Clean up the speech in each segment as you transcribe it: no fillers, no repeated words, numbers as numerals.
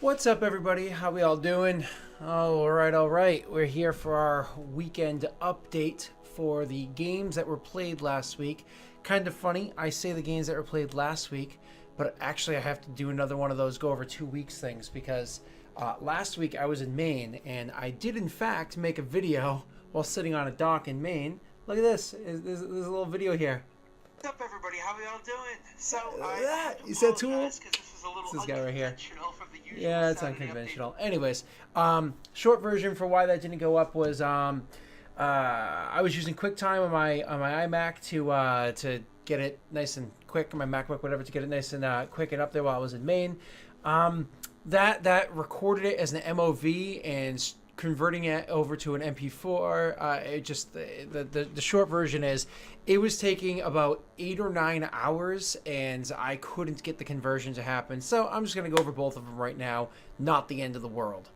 What's up, everybody? How we all doing? All right, all right. We're here for our weekend update for the games that were played last week. Kind of funny, I say the games that were played last week, but actually I have to do another one of those go over 2 weeks things because last week I was in Maine and I did in fact make a video while sitting on a dock in Maine. Look at this. There's a little video here. What's up, everybody? How we all doing? So You said tool? because this is a little It's this guy right here. unconventional from the usual Yeah, it's Saturday unconventional. Anyways, short version for why that didn't go up was I was using QuickTime on my iMac to get it nice and quick, my MacBook, whatever, to get it nice and quick and up there while I was in Maine. That recorded it as an MOV and converting it over to an MP4. It just the short version is it was taking about 8 or 9 hours, and I couldn't get the conversion to happen. So I'm just gonna go over both of them right now. Not the end of the world.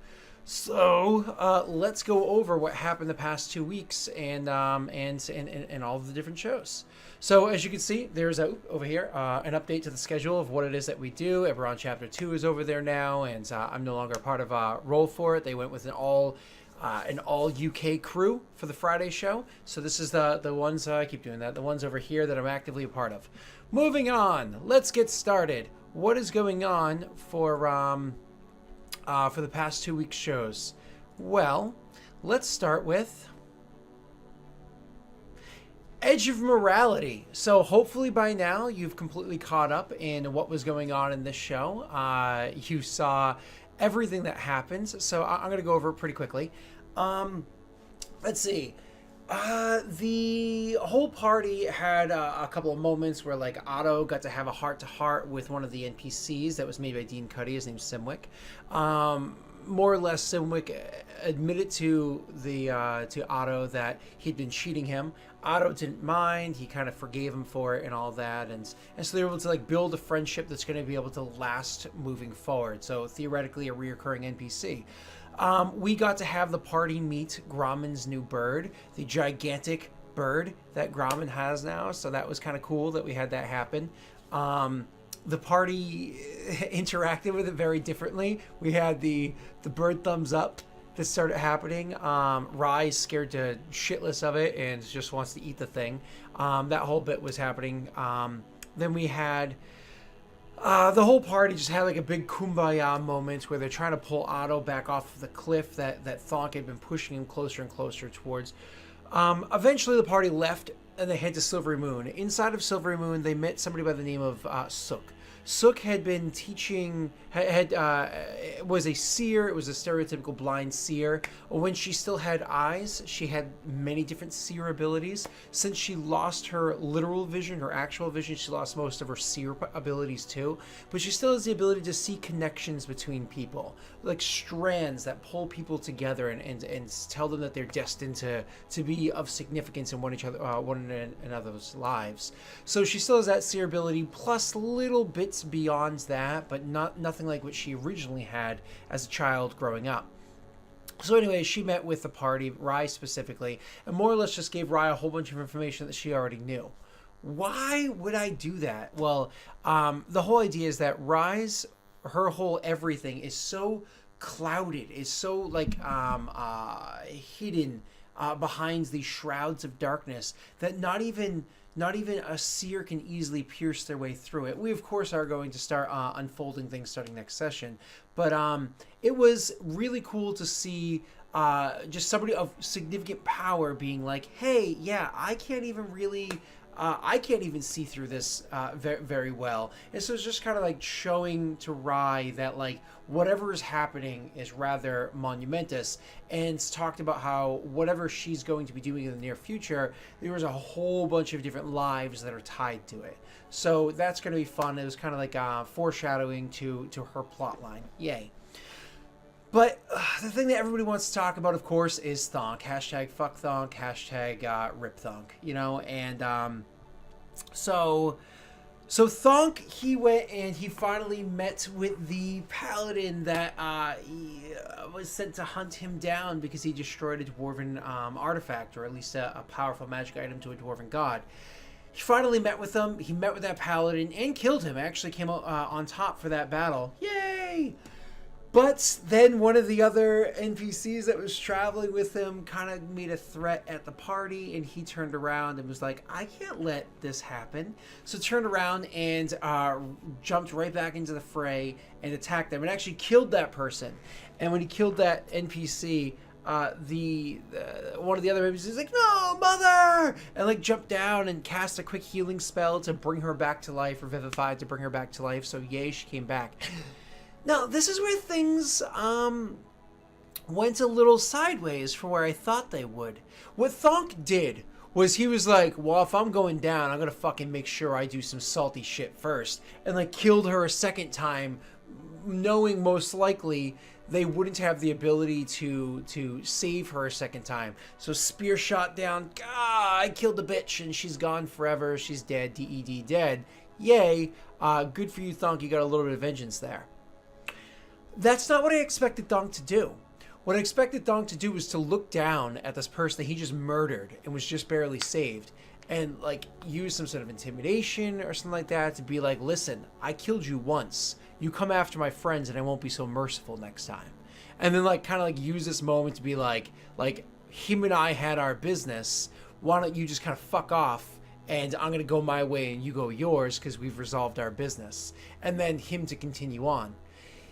So let's go over what happened the past 2 weeks and all of the different shows. So as you can see, there's over here an update to the schedule of what it is that we do. Eberron Chapter 2 is over there now, and I'm no longer a part of Roll For It. They went with an all UK crew for the Friday show. So this is the ones, I keep doing that, the ones over here that I'm actively a part of. Moving on, let's get started. What is going on for the past 2 weeks shows? Well, let's start with Edge of Morality. So hopefully by now you've completely caught up in what was going on in this show. You saw everything that happens. So I'm going to go over it pretty quickly. Let's see. The whole party had a couple of moments where, like, Otto got to have a heart-to-heart with one of the NPCs that was made by Dean Cuddy. His name's Simwick. More or less, Simwick admitted to Otto that he'd been cheating him. Otto didn't mind. He kind of forgave him for it and all that, and so they were able to, like, build a friendship that's going to be able to last moving forward. So theoretically, a reoccurring NPC. We got to have the party meet Grauman's new bird, the gigantic bird that Grauman has now. So that was kind of cool that we had that happen. The party interacted with it very differently. We had the bird thumbs up that started happening. Rye's scared to shitless of it and just wants to eat the thing. That whole bit was happening. Then we had the whole party just had like a big kumbaya moment where they're trying to pull Otto back off of the cliff that Thonk had been pushing him closer and closer towards. Eventually the party left and they head to Silvery Moon. Inside of Silvery Moon, they met somebody by the name of Sook. Sook had been teaching, was a seer. It was a stereotypical blind seer. When she still had eyes, she had many different seer abilities. Since she lost her literal vision, her actual vision, she lost most of her seer abilities too. But she still has the ability to see connections between people, like strands that pull people together and tell them that they're destined to be of significance in one another's lives. So she still has that seer ability, plus little bits beyond that, but nothing like what she originally had as a child growing up. So anyway, she met with the party, Rye specifically, and more or less just gave Rye a whole bunch of information that she already knew. Why would I do that? Well, the whole idea is that her whole everything is so clouded, is so like hidden behind these shrouds of darkness that not even a seer can easily pierce their way through it. We, of course, are going to start unfolding things starting next session. But it was really cool to see just somebody of significant power being like, hey, yeah, I can't even see through this very, very well. And so it's just kind of like showing to Rye that, like, whatever is happening is rather monumentous, and it's talked about how whatever she's going to be doing in the near future, there was a whole bunch of different lives that are tied to it. So that's going to be fun. It was kind of like foreshadowing to her plot line. Yay. But the thing that everybody wants to talk about, of course, is Thonk. Hashtag fuck Thonk. Hashtag rip Thonk. You know, and so Thonk, he went and he finally met with the paladin that he was sent to hunt him down because he destroyed a dwarven artifact, or at least a powerful magic item to a dwarven god. He finally met with him. He met with that paladin and killed him. Actually came out on top for that battle. Yay! But then one of the other NPCs that was traveling with him kind of made a threat at the party, and he turned around and was like, I can't let this happen. So turned around and jumped right back into the fray and attacked them and actually killed that person. And when he killed that NPC, one of the other NPCs is like, no, mother! And like jumped down and cast a quick healing spell to bring her back to life, or vivified to bring her back to life. So yay, she came back. Now, this is where things went a little sideways from where I thought they would. What Thonk did was he was like, well, if I'm going down, I'm going to fucking make sure I do some salty shit first. And like killed her a second time, knowing most likely they wouldn't have the ability to save her a second time. So spear shot down, I killed the bitch and she's gone forever. She's dead, D-E-D, dead. Yay, good for you, Thonk, you got a little bit of vengeance there. That's not what I expected Thonk to do. What I expected Thonk to do was to look down at this person that he just murdered and was just barely saved, and like use some sort of intimidation or something like that to be like, listen, I killed you once. You come after my friends and I won't be so merciful next time. And then like kind of like use this moment to be like him and I had our business. Why don't you just kind of fuck off? And I'm going to go my way and you go yours because we've resolved our business. And then him to continue on.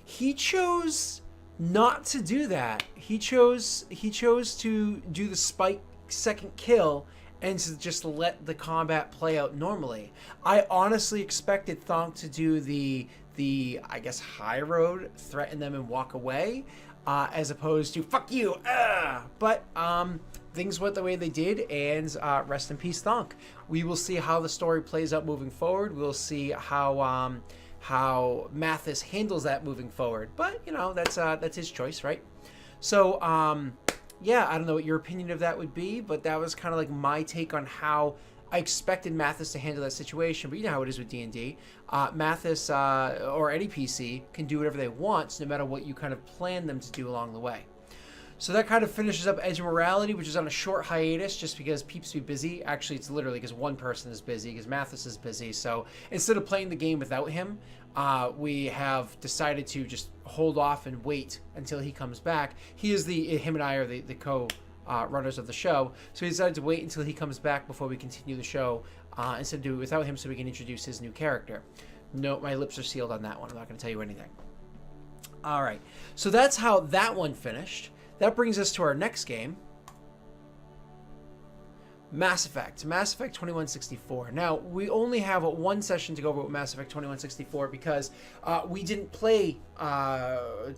He chose not to do that. He chose to do the spike second kill and to just let the combat play out normally. I honestly expected Thonk to do the I guess high road, threaten them and walk away, as opposed to fuck you. But things went the way they did, and rest in peace, Thonk. We will see how the story plays out moving forward. We'll see how Mathis handles that moving forward, but you know, that's his choice, right? So yeah, I don't know what your opinion of that would be, but that was kind of like my take on how I expected Mathis to handle that situation. But you know how it is with D&D. Mathis or any PC can do whatever they want, no matter what you kind of plan them to do along the way. So that kind of finishes up Edge of Morality, which is on a short hiatus just because peeps be busy. Actually, it's literally because one person is busy, because Mathis is busy. So instead of playing the game without him, we have decided to just hold off and wait until he comes back. Him and I are the co-runners of the show. So we decided to wait until he comes back before we continue the show, instead of doing it without him, so we can introduce his new character. No, my lips are sealed on that one. I'm not going to tell you anything. All right. So that's how that one finished. That brings us to our next game, Mass Effect 2164. Now, we only have one session to go over with Mass Effect 2164 because we didn't play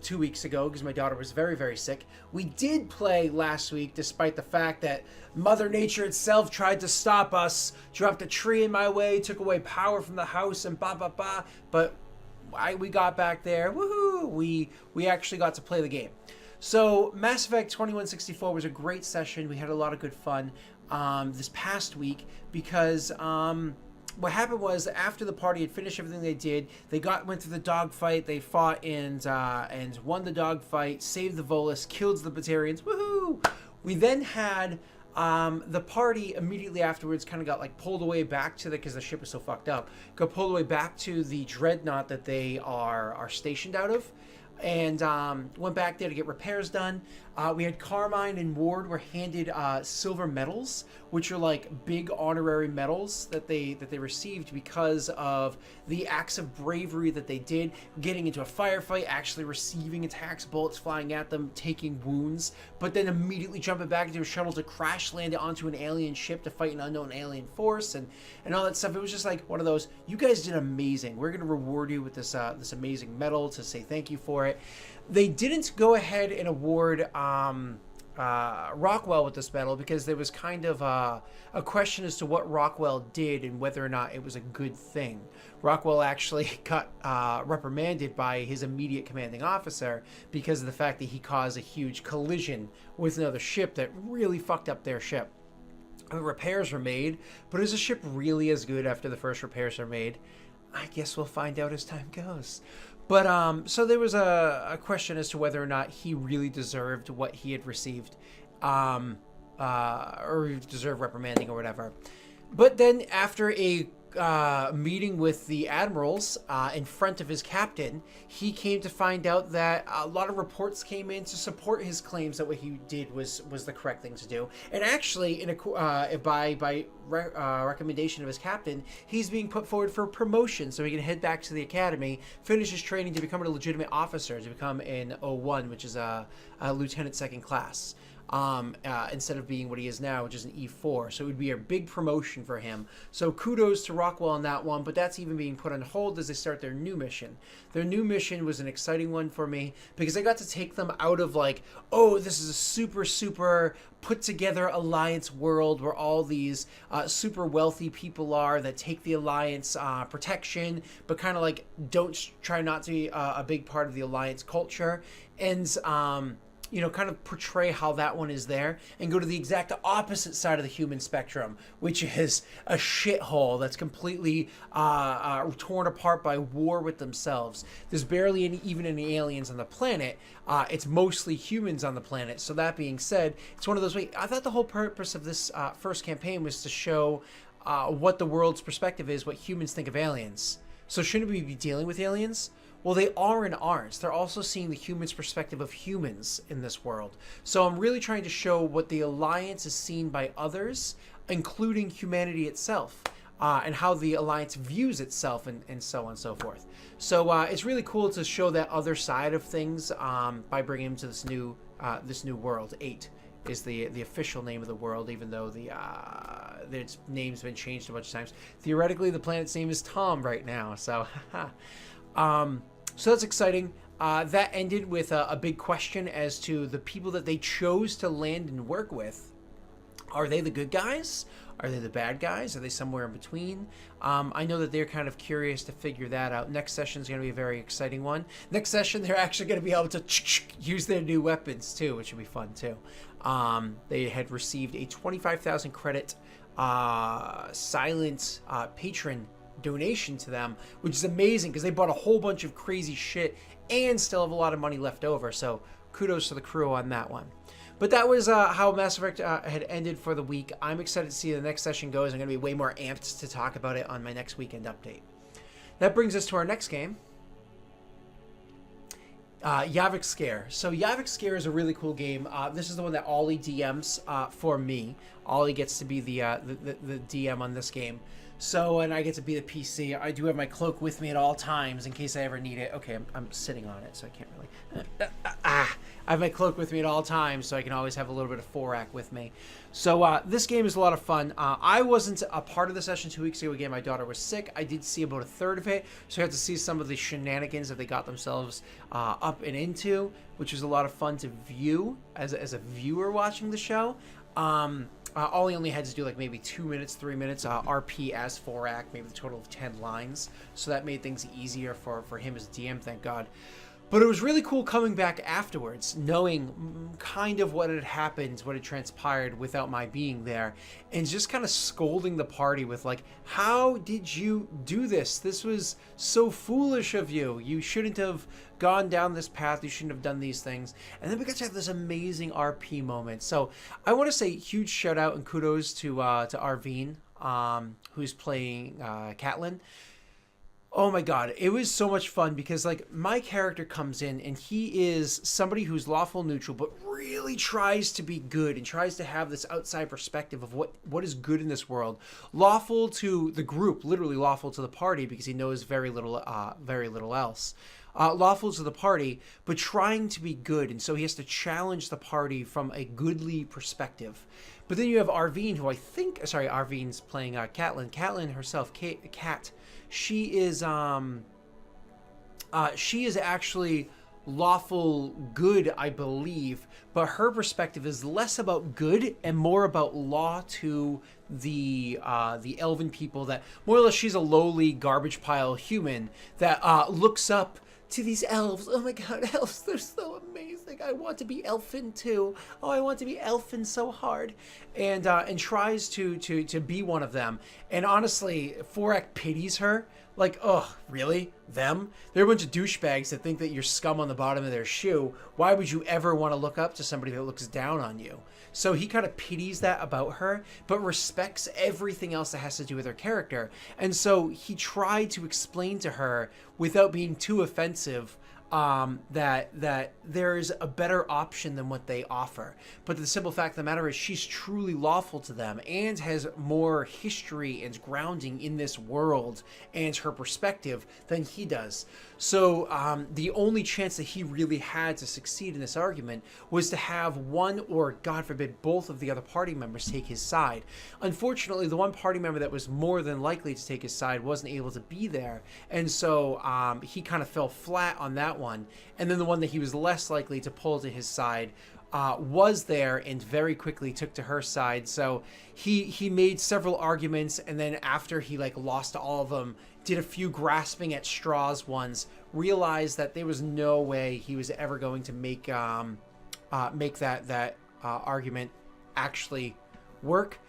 2 weeks ago because my daughter was very, very sick. We did play last week despite the fact that Mother Nature itself tried to stop us, dropped a tree in my way, took away power from the house, and but we got back there. Woohoo! We actually got to play the game. So Mass Effect 2164 was a great session. We had a lot of good fun this past week because what happened was after the party had finished everything they did, they went through the dogfight, they fought and won the dogfight, saved the Volus, killed the Batarians. Woohoo! We then had the party immediately afterwards kind of got like pulled away back to because the ship was so fucked up, got pulled away back to the dreadnought that they are stationed out of. And went back there to get repairs done. We had Carmine and Ward were handed silver medals, which are like big honorary medals that they received because of the acts of bravery that they did, getting into a firefight, actually receiving attacks, bullets flying at them, taking wounds, but then immediately jumping back into a shuttle to crash land onto an alien ship to fight an unknown alien force and all that stuff. It was just like one of those, you guys did amazing. We're going to reward you with this amazing medal to say thank you for it. They didn't go ahead and award Rockwell with this medal because there was kind of a question as to what Rockwell did and whether or not it was a good thing. Rockwell actually got reprimanded by his immediate commanding officer because of the fact that he caused a huge collision with another ship that really fucked up their ship. Repairs were made, but is the ship really as good after the first repairs are made? I guess we'll find out as time goes. But so there was a question as to whether or not he really deserved what he had received, or deserved reprimanding or whatever. But then after a meeting with the admirals in front of his captain, he came to find out that a lot of reports came in to support his claims that what he did was the correct thing to do. And actually, by recommendation of his captain, he's being put forward for promotion so he can head back to the academy, finish his training to become a legitimate officer, to become an O1, which is a lieutenant second class. Instead of being what he is now, which is an E4. So it would be a big promotion for him. So kudos to Rockwell on that one, but that's even being put on hold as they start their new mission. Their new mission was an exciting one for me because I got to take them out of like, oh, this is a super put together Alliance world where all these super wealthy people are that take the Alliance protection, but kind of like try not to be a big part of the Alliance culture. And, kind of portray how that one is there, and go to the exact opposite side of the human spectrum, which is a shithole that's completely torn apart by war with themselves. There's barely even any aliens on the planet. It's mostly humans on the planet. So that being said, it's one of those, I thought the whole purpose of this first campaign was to show what the world's perspective is, what humans think of aliens. So shouldn't we be dealing with aliens? Well, they are in ours. They're also seeing the humans' perspective of humans in this world. So I'm really trying to show what the Alliance is seen by others, including humanity itself, and how the Alliance views itself, and so on and so forth. So it's really cool to show that other side of things by bringing them to this new world. 8 is the official name of the world, even though its name's been changed a bunch of times. Theoretically, the planet's name is Tom right now. So. So that's exciting. That ended with a big question as to the people that they chose to land and work with. Are they the good guys? Are they the bad guys? Are they somewhere in between? I know that they're kind of curious to figure that out. Next session is going to be a very exciting one. Next session, they're actually going to be able to use their new weapons too, which will be fun too. They had received a 25,000 credit silent patron donation to them, which is amazing because they bought a whole bunch of crazy shit and still have a lot of money left over. So kudos to the crew on that one. But that was how Mass Effect had ended for the week. I'm excited to see how the next session goes. I'm going to be way more amped to talk about it on my next weekend update. That brings us to our next game, Javik Scare. So Javik Scare is a really cool game. This is the one that Ollie DMs for me. Ollie gets to be the DM on this game. So, and I get to be the PC. I do have my cloak with me at all times in case I ever need it. Okay, I'm sitting on it, so I can't really... I have my cloak with me at all times, so I can always have a little bit of Forak with me. So, this game is a lot of fun. I wasn't a part of the session 2 weeks ago. Again, my daughter was sick. I did see about a third of it, so I got to see some of the shenanigans that they got themselves up and into, which was a lot of fun to view as a viewer watching the show. Ollie only had to do like maybe 2 minutes, 3 minutes, RP as Forak, maybe the total of 10 lines. So that made things easier for him as DM, thank God. But it was really cool coming back afterwards, knowing kind of what had happened, what had transpired without my being there, and just kind of scolding the party with like, how did you do this? This was so foolish of you. You shouldn't have gone down this path. You shouldn't have done these things. And then we got to have this amazing RP moment. So I want to say huge shout out and kudos to Arvine, who's playing Catelyn. Oh my God, it was so much fun because like my character comes in and he is somebody who's lawful neutral, but really tries to be good and tries to have this outside perspective of what is good in this world. Lawful to the group, literally lawful to the party because he knows very little else. Lawful to the party, but trying to be good. And so he has to challenge the party from a goodly perspective. But then you have Arvine, who Arvine's playing Catelyn. Catelyn herself, Cat. She is actually lawful good, I believe, but her perspective is less about good and more about law to the elven people. That more or less she's a lowly garbage pile human that looks up to these elves. Oh my God, elves, they're so amazing. I want to be elfin too. Oh, I want to be elfin so hard. And tries to be one of them. And honestly, Forak pities her. Like, ugh, really? Them? They're a bunch of douchebags that think that you're scum on the bottom of their shoe. Why would you ever want to look up to somebody that looks down on you? So he kind of pities that about her, but respects everything else that has to do with her character. And so he tried to explain to her, without being too offensive, that there is a better option than what they offer. But the simple fact of the matter is she's truly lawful to them and has more history and grounding in this world and her perspective than he does. So the only chance that he really had to succeed in this argument was to have one, or God forbid, both of the other party members take his side. Unfortunately, the one party member that was more than likely to take his side wasn't able to be there. And so he kind of fell flat on that one. And then the one that he was less likely to pull to his side was there and very quickly took to her side. So he made several arguments, and then after he like lost all of them, did a few grasping at straws ones, realized that there was no way he was ever going to make that argument actually work.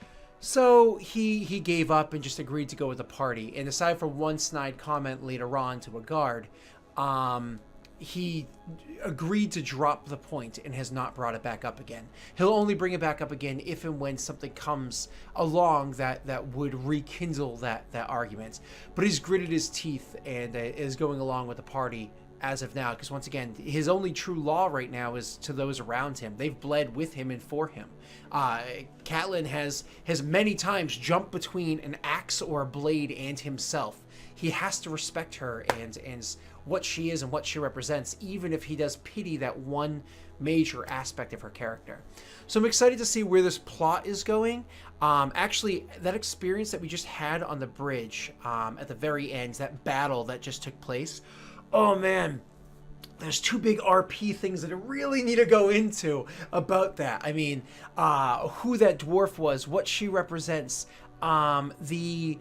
So he gave up and just agreed to go with the party. And aside from one snide comment later on to a guard, he agreed to drop the point and has not brought it back up again. He'll only bring it back up again if and when something comes along that would rekindle that argument. But he's gritted his teeth and is going along with the party as of now, because once again, his only true law right now is to those around him. They've bled with him and for him. Catelyn has many times jumped between an axe or a blade and himself. He has to respect her and what she is and what she represents, even if he does pity that one major aspect of her character. So I'm excited to see where this plot is going. Actually, that experience that we just had on the bridge at the very end, that battle that just took place, oh man, there's two big RP things that I really need to go into about that. I mean, who that dwarf was, what she represents, who the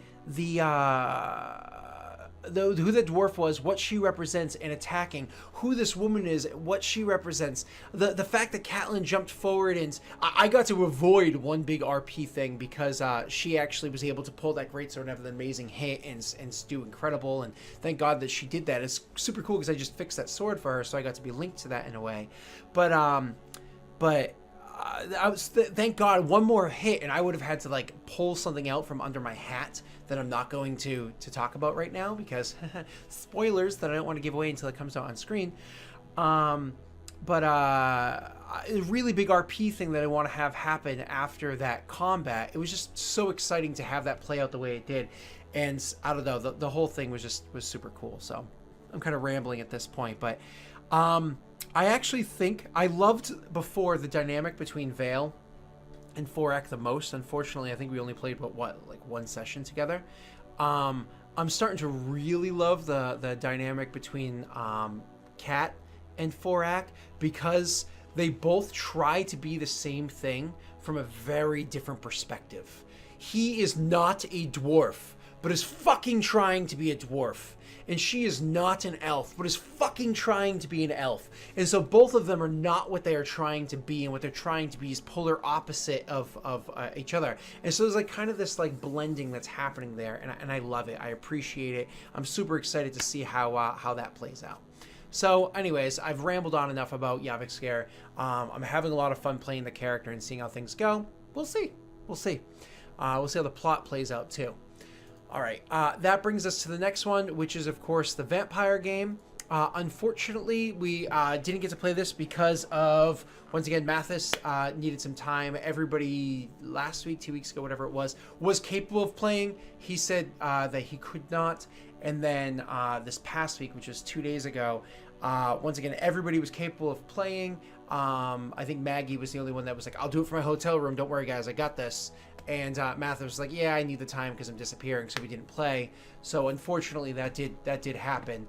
dwarf was, what she represents in attacking, who this woman is, what she represents, the fact that Catelyn jumped forward, and I got to avoid one big RP thing because she actually was able to pull that greatsword and have an amazing hit and do incredible, and thank God that she did that. It's super cool because I just fixed that sword for her, so I got to be linked to that in a way. But I was thank God one more hit and I would have had to like pull something out from under my hat that I'm not going to talk about right now because spoilers that I don't want to give away until it comes out on screen. But a really big RP thing that I want to have happen after that combat. It was just so exciting to have that play out the way it did, and I don't know, the whole thing was super cool. So I'm kind of rambling at this point, but I actually think I loved before the dynamic between Vale and Forak the most. Unfortunately, I think we only played like one session together. I'm starting to really love the dynamic between Kat and Forak because they both try to be the same thing from a very different perspective. He is not a dwarf, but is fucking trying to be a dwarf. And she is not an elf, but is fucking trying to be an elf. And so both of them are not what they are trying to be, and what they're trying to be is polar opposite of each other. And so there's like kind of this like blending that's happening there, and I love it. I appreciate it. I'm super excited to see how that plays out. So anyways, I've rambled on enough about Javik Scare. I'm having a lot of fun playing the character and seeing how things go. We'll see. We'll see how the plot plays out too. All right, that brings us to the next one, which is, of course, the vampire game. Unfortunately, we didn't get to play this because of, once again, Mathis needed some time. Everybody last week, 2 weeks ago, whatever it was capable of playing. He said that he could not. And then this past week, which was 2 days ago, once again, everybody was capable of playing. I think Maggie was the only one that was like, I'll do it from my hotel room. Don't worry, guys, I got this. And Mathis was like, yeah, I need the time because I'm disappearing, so we didn't play. So unfortunately, that did happen.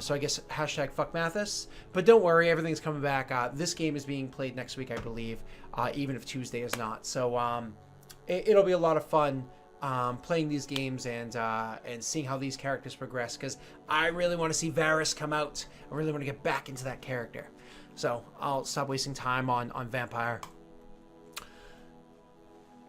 So I guess hashtag fuck Mathis. But don't worry, everything's coming back. This game is being played next week, I believe, even if Tuesday is not. So it'll be a lot of fun playing these games and seeing how these characters progress, because I really want to see Varys come out. I really want to get back into that character. So I'll stop wasting time on Vampire.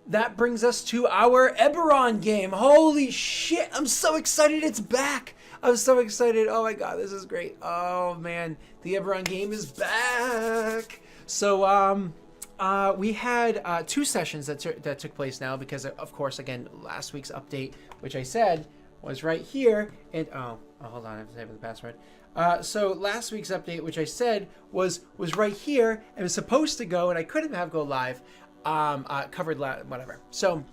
that brings us to our Eberron game. Holy shit, I'm so excited it's back. I'm so excited. Oh my god, this is great. Oh man, the Eberron game is back. So we had 2 sessions that took place now because of course, again, last week's update, which I said was right here, and oh hold on, I have to type in the password. So last week's update, which I said was right here and was supposed to go, and I couldn't have go live. Covered whatever. So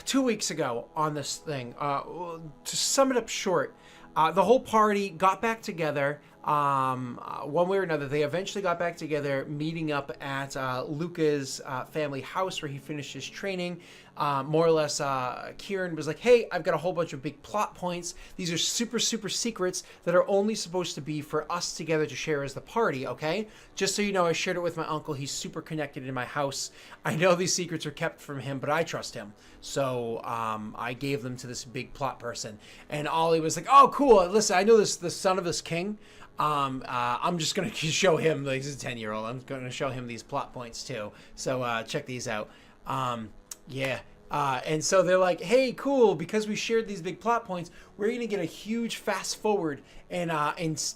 2 weeks ago on this thing, to sum it up short, the whole party got back together. One way or another, they eventually got back together, meeting up at Luca's family house where he finished his training. More or less, Kieran was like, hey, I've got a whole bunch of big plot points. These are super, super secrets that are only supposed to be for us together to share as the party, okay? Just so you know, I shared it with my uncle. He's super connected in my house. I know these secrets are kept from him, but I trust him. So I gave them to this big plot person. And Ollie was like, oh, cool. Listen, I know the son of this king. I'm just going to show him, like, he's a 10-year-old. I'm going to show him these plot points too. So check these out. Yeah. And so they're like, hey, cool, because we shared these big plot points, we're going to get a huge fast forward and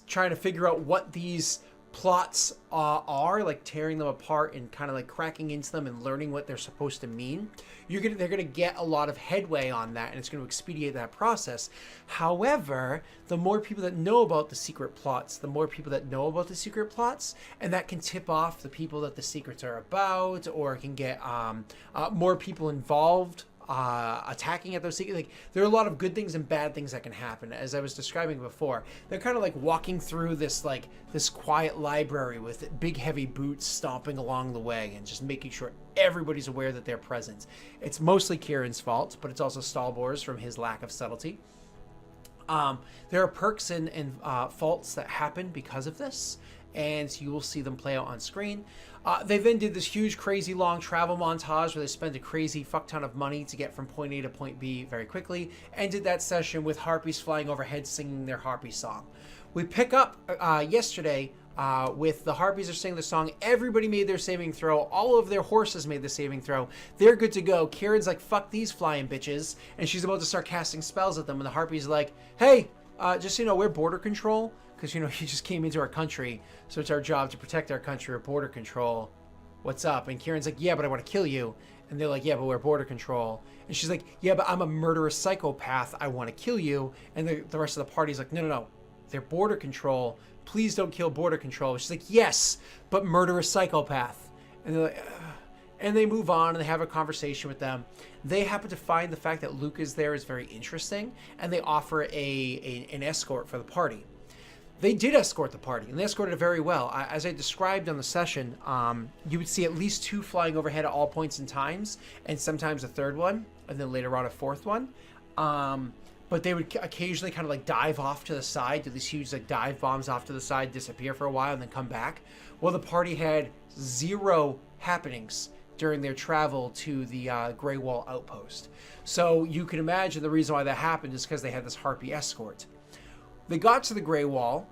trying to figure out what these plots are, like tearing them apart and kind of like cracking into them and learning what they're supposed to mean. They're gonna get a lot of headway on that, and it's going to expedite that process. However, the more people that know about the secret plots, and that can tip off the people that the secrets are about, or can get more people involved. Attacking at those secrets. Like, there are a lot of good things and bad things that can happen. As I was describing before, they're kind of like walking through this quiet library with big heavy boots stomping along the way and just making sure everybody's aware that they're present. It's mostly Kieran's fault, but it's also Stalbor's from his lack of subtlety. There are perks and faults that happen because of this, and you will see them play out on screen. They then did this huge, crazy, long travel montage where they spent a crazy fuck ton of money to get from point A to point B very quickly, and did that session with harpies flying overhead singing their harpy song. We pick up yesterday with the harpies are singing the song. Everybody made their saving throw. All of their horses made the saving throw. They're good to go. Kieran's like, fuck these flying bitches, and she's about to start casting spells at them, and the harpies are like, hey, just so you know, we're border control. Because, you know, he just came into our country, so it's our job to protect our country. We're border control. What's up? And Kieran's like, yeah, but I want to kill you. And they're like, yeah, but we're border control. And she's like, yeah, but I'm a murderous psychopath. I want to kill you. And the rest of the party's like, no. They're border control. Please don't kill border control. She's like, yes, but murderous psychopath. And they're like, ugh. And they move on and they have a conversation with them. They happen to find the fact that Luke is there is very interesting, and they offer an escort for the party. They did escort the party, and they escorted it very well. As I described on the session, you would see at least 2 flying overhead at all points in times, and sometimes a third one, and then later on a fourth one. But they would occasionally kind of like dive off to the side, do these huge like dive bombs off to the side, disappear for a while, and then come back. Well, the party had 0 happenings during their travel to the Grey Wall outpost. So you can imagine the reason why that happened is because they had this harpy escort. They got to the Grey Wall.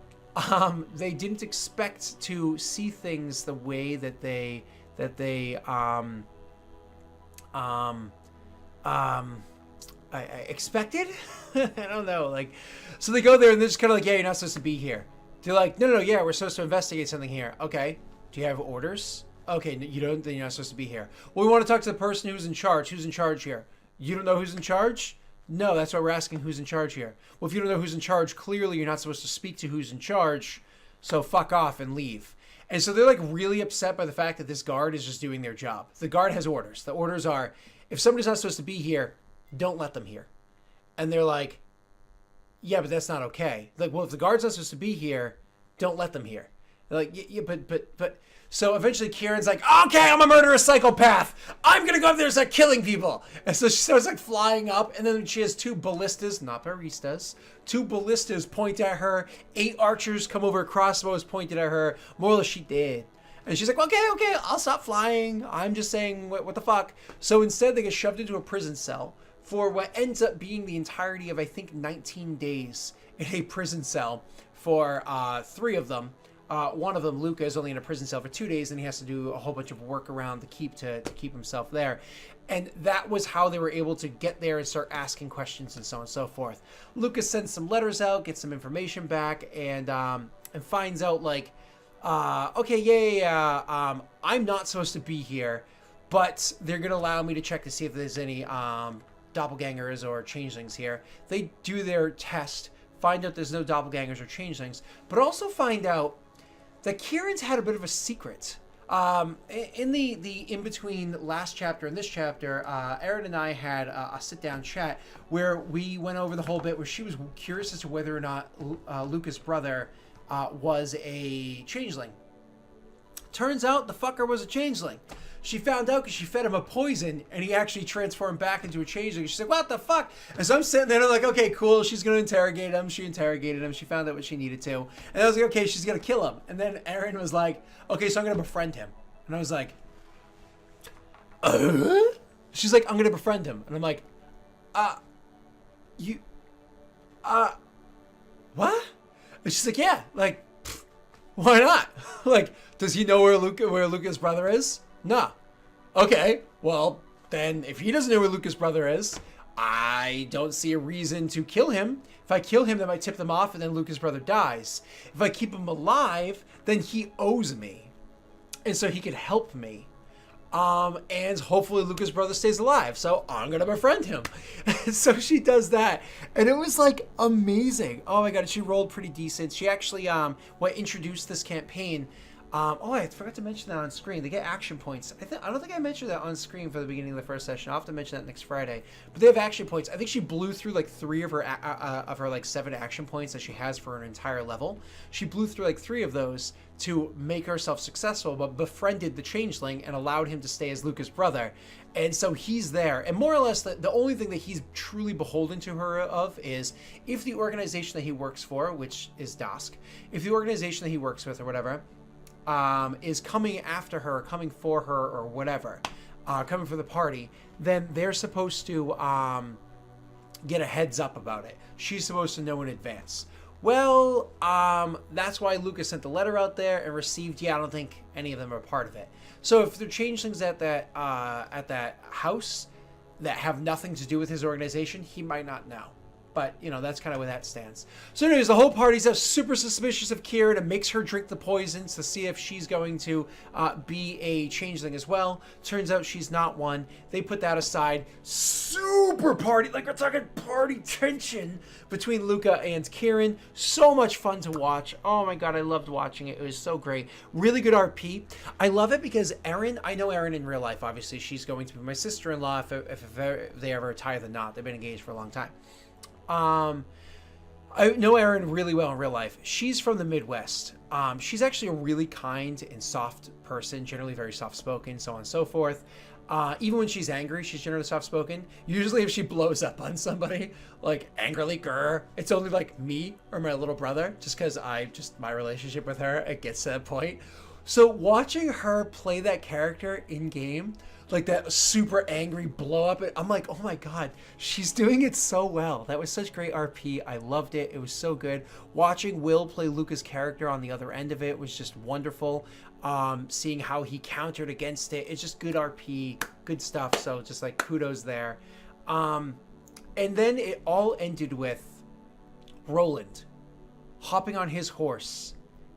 They didn't expect to see things the way that they I expected. I don't know. Like, so they go there and they're just kind of like, yeah, you're not supposed to be here. They're like, no, yeah, we're supposed to investigate something here. Okay. Do you have orders? Okay, you don't. Then you're not supposed to be here. Well, we want to talk to the person who's in charge. Who's in charge here? You don't know who's in charge? No, that's why we're asking who's in charge here. Well, if you don't know who's in charge, clearly you're not supposed to speak to who's in charge, so fuck off and leave. And so they're like really upset by the fact that this guard is just doing their job. The guard has orders. The orders are, if somebody's not supposed to be here, don't let them here. And they're like, yeah, but that's not okay. Like, well, if the guard's not supposed to be here, don't let them here. They're like, yeah, but. So eventually Kieran's like, okay, I'm a murderous psychopath. I'm going to go up there and start killing people. And so she starts like flying up, and then she has 2 ballistas, not baristas, 2 ballistas point at her. 8 archers come over, crossbows pointed at her. More or less she did. And she's like, okay, I'll stop flying. I'm just saying, what the fuck? So instead they get shoved into a prison cell for what ends up being the entirety of, I think, 19 days in a prison cell for 3 of them. one of them, Luca, is only in a prison cell for 2 days, and he has to do a whole bunch of work around to keep himself there. And that was how they were able to get there and start asking questions and so on and so forth. Luca sends some letters out, gets some information back, and finds out, like, okay, I'm not supposed to be here, but they're going to allow me to check to see if there's any doppelgangers or changelings here. They do their test, find out there's no doppelgangers or changelings, but also find out that Kieran's had a bit of a secret. In the in-between last chapter and this chapter, Erin and I had a sit-down chat where we went over the whole bit where she was curious as to whether or not Luca's brother was a changeling. Turns out the fucker was a changeling. She found out because she fed him a poison, and he actually transformed back into a changeling. She's like, what the fuck? And so I'm sitting there, and I'm like, okay, cool. She's going to interrogate him. She interrogated him. She found out what she needed to. And I was like, okay, she's going to kill him. And then Erin was like, okay, so I'm going to befriend him. And I was like, She's like, I'm going to befriend him. And I'm like, what? And she's like, yeah, like, why not? Like, does he know where Luca's brother is? No. Okay, well, then if he doesn't know where Luca's brother is, I don't see a reason to kill him. If I kill him, that might tip them off, and then Luca's brother dies. If I keep him alive, then he owes me. And so he could help me. And hopefully Luca's brother stays alive. So I'm going to befriend him. And so she does that. And it was like amazing. Oh my God. She rolled pretty decent. She actually, introduced this campaign. I forgot to mention that on screen. They get action points. I don't think I mentioned that on screen for the beginning of the first session. I'll have to mention that next Friday. But they have action points. I think she blew through like 3 of her like 7 action points that she has for an entire level. She blew through like 3 of those to make herself successful, but befriended the changeling and allowed him to stay as Luca's brother. And so he's there. And more or less, the only thing that he's truly beholden to her of is if the organization that he works for, which is Dusk, if the organization that he works with or whatever, is coming after her, coming for her, or whatever, coming for the party, then they're supposed to get a heads up about it. She's supposed to know in advance. Well, that's why Lucas sent the letter out there and received. I don't think any of them are part of it. So if they're changelings at that house that have nothing to do with his organization, he might not know. But, that's kind of where that stands. So anyways, the whole party's super suspicious of Kieran and makes her drink the poisons to see if she's going to be a changeling as well. Turns out she's not one. They put that aside. Super party, like we're talking party tension between Luca and Kieran. So much fun to watch. Oh my God, I loved watching it. It was so great. Really good RP. I love it because Erin, I know Erin in real life, obviously. She's going to be my sister-in-law if they ever tie the knot. They've been engaged for a long time. I know Erin really well in real life. She's from the Midwest. She's actually a really kind and soft person, generally very soft-spoken, so on and so forth. Even when she's angry, she's generally soft-spoken. Usually if she blows up on somebody, like angrily, grr, it's only like me or my little brother, just because my relationship with her, it gets to that point. So watching her play that character in-game, like that super angry blow up, I'm like, oh my God, she's doing it so well. That was such great RP. I loved it. It was so good. Watching Will play Luca's character on the other end of it was just wonderful. Seeing how he countered against it. It's just good RP, good stuff. So just like kudos there. And then it all ended with Roland hopping on his horse,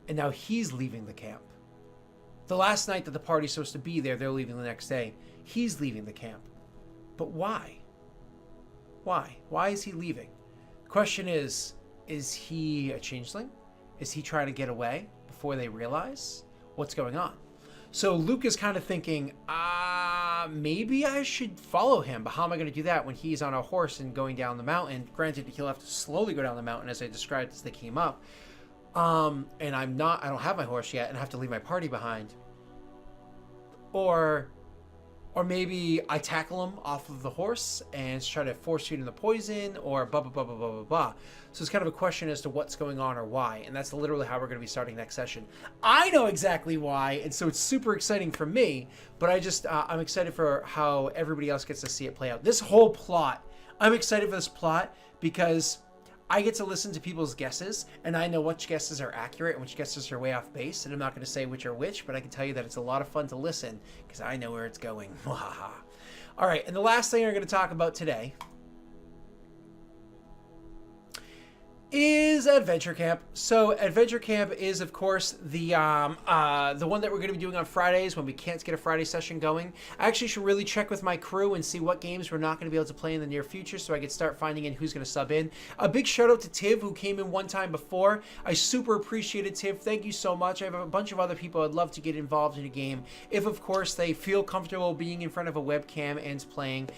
and now he's leaving the camp. The last night that the party's supposed to be there, they're leaving the next day. He's leaving the camp. But why? Why? Why is he leaving? The question is he a changeling? Is he trying to get away before they realize what's going on? So Luke is kind of thinking, maybe I should follow him, but how am I going to do that when he's on a horse and going down the mountain? Granted, he'll have to slowly go down the mountain as I described as they came up. And I don't have my horse yet and I have to leave my party behind. Or maybe I tackle him off of the horse and try to force feed him the poison, or blah, blah, blah, blah, blah, blah, blah. So it's kind of a question as to what's going on or why. And that's literally how we're going to be starting next session. I know exactly why. And so it's super exciting for me, but I'm excited for how everybody else gets to see it play out. This whole plot, I'm excited for this plot because I get to listen to people's guesses, and I know which guesses are accurate and which guesses are way off base, and I'm not going to say which are which, but I can tell you that it's a lot of fun to listen because I know where it's going. All right, and the last thing I'm going to talk about today is Adventure Camp. So Adventure Camp is, of course, the one that we're going to be doing on Fridays when we can't get a Friday session going. I actually should really check with my crew and see what games we're not going to be able to play in the near future so I can start finding in who's going to sub in. A big shout out to Tiv, who came in one time before. I super appreciated Tiv. Thank you so much. I have a bunch of other people I'd love to get involved in a game if, of course, they feel comfortable being in front of a webcam and playing.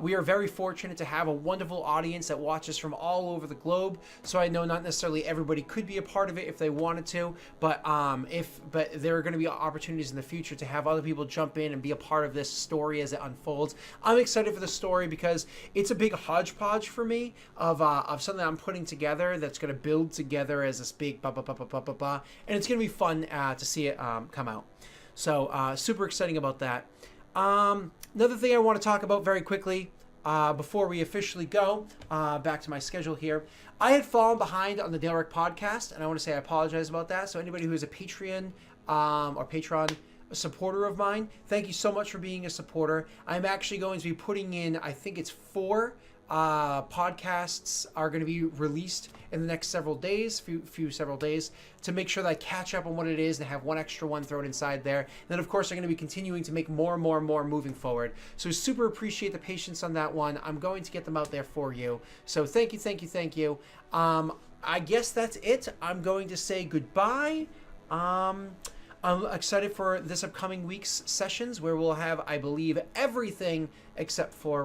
We are very fortunate to have a wonderful audience that watches from all over the globe. So I know not necessarily everybody could be a part of it if they wanted to, but there are going to be opportunities in the future to have other people jump in and be a part of this story as it unfolds. I'm excited for the story because it's a big hodgepodge for me of something I'm putting together that's going to build together as this big and it's going to be fun to see it come out. So super exciting about that. Another thing I want to talk about very quickly before we officially go back to my schedule here. I had fallen behind on the Dale Rick podcast, and I want to say I apologize about that. So anybody who is a Patreon or Patreon supporter of mine, thank you so much for being a supporter. I'm actually going to be putting in, I think it's 4 podcasts are going to be released in the next several days, several days, to make sure that I catch up on what it is and have one extra one thrown inside there. And then, of course, I'm going to be continuing to make more and more and more moving forward. So super appreciate the patience on that one. I'm going to get them out there for you. So thank you, thank you, thank you. I guess that's it. I'm going to say goodbye. I'm excited for this upcoming week's sessions where we'll have, I believe, everything except for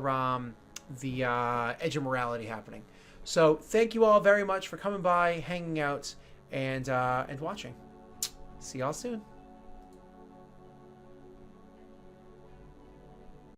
the Edge of Morality happening. So thank you all very much for coming by, hanging out, and watching. See y'all soon.